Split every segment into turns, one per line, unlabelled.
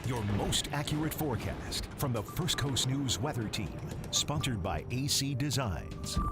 Your most accurate forecast from the First Coast News Weather Team, sponsored by AC Designs.
All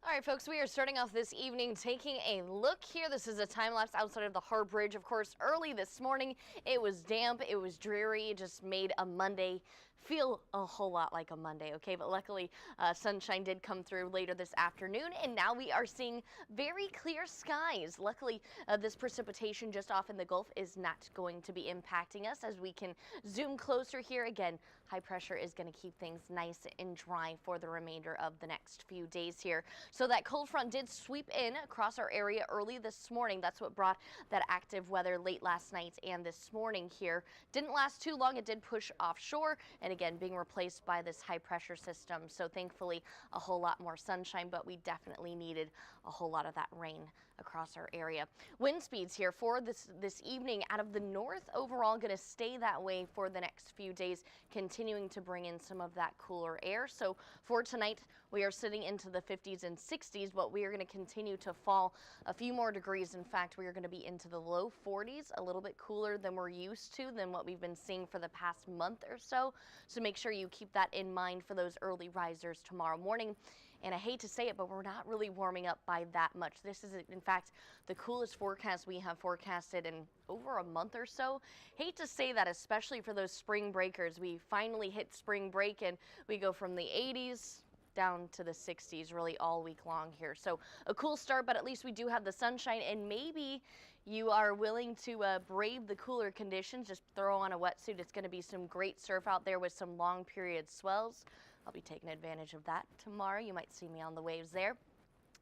right, folks, we are starting off this evening taking a look here. This is a time lapse outside of the Harbor Bridge. Of course, early this morning, it was damp, it was dreary, it just made a Monday feel a whole lot like a Monday, okay? But luckily, sunshine did come through later this afternoon, and now we are seeing very clear skies. Luckily, this precipitation just off in the Gulf is not going to be impacting us as we can zoom closer here. Again, high pressure is going to keep things nice and dry for the remainder of the next few days here. So that cold front did sweep in across our area early this morning. That's what brought that active weather late last night and this morning here. Didn't last too long. It did push offshore, and again being replaced by this high pressure system. So thankfully a whole lot more sunshine, but we definitely needed a whole lot of that rain across our area. Wind speeds here for this evening out of the north overall going to stay that way for the next few days, continuing to bring in some of that cooler air. So for tonight we are sitting into the 50s and 60s, but we are going to continue to fall a few more degrees. In fact, we are going to be into the low 40s, a little bit cooler than we're used to, than what we've been seeing for the past month or so. So make sure you keep that in mind for those early risers tomorrow morning. And I hate to say it, but we're not really warming up by that much. This is, in fact, the coolest forecast we have forecasted in over a month or so. Hate to say that, especially for those spring breakers. We finally hit spring break and we go from the 80s down to the 60s really all week long here. So a cool start, but at least we do have the sunshine, and maybe you are willing to brave the cooler conditions. Just throw on a wetsuit. It's going to be some great surf out there with some long period swells. I'll be taking advantage of that tomorrow. You might see me on the waves there.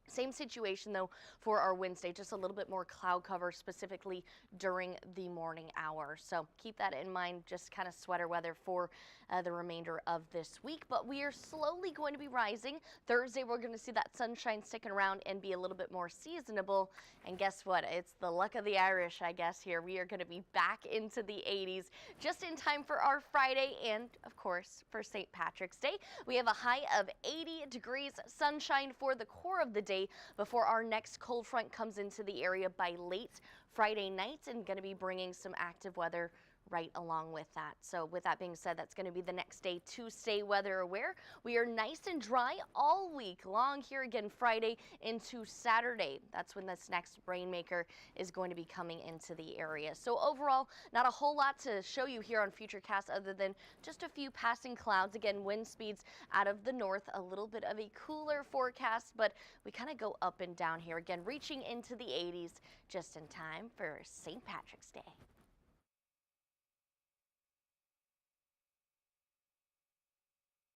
Same situation though for our Wednesday, just a little bit more cloud cover, specifically during the morning hour. So keep that in mind, just kind of sweater weather for the remainder of this week. But we are slowly going to be rising. Thursday, we're going to see that sunshine sticking around and be a little bit more seasonable. And guess what? It's the luck of the Irish, I guess, here. We are going to be back into the 80s just in time for our Friday and, of course, for St. Patrick's Day. We have a high of 80 degrees, sunshine for the core of the day before our next cold front comes into the area by late Friday night, and going to be bringing some active weather right along with that. So with that being said, that's going to be the next day to stay weather aware. We are nice and dry all week long here again Friday into Saturday. That's when this next rainmaker is going to be coming into the area. So overall, not a whole lot to show you here on Futurecast other than just a few passing clouds. Again, wind speeds out of the north, a little bit of a cooler forecast, but we kind of go up and down here again, reaching into the 80s just in time for St. Patrick's Day.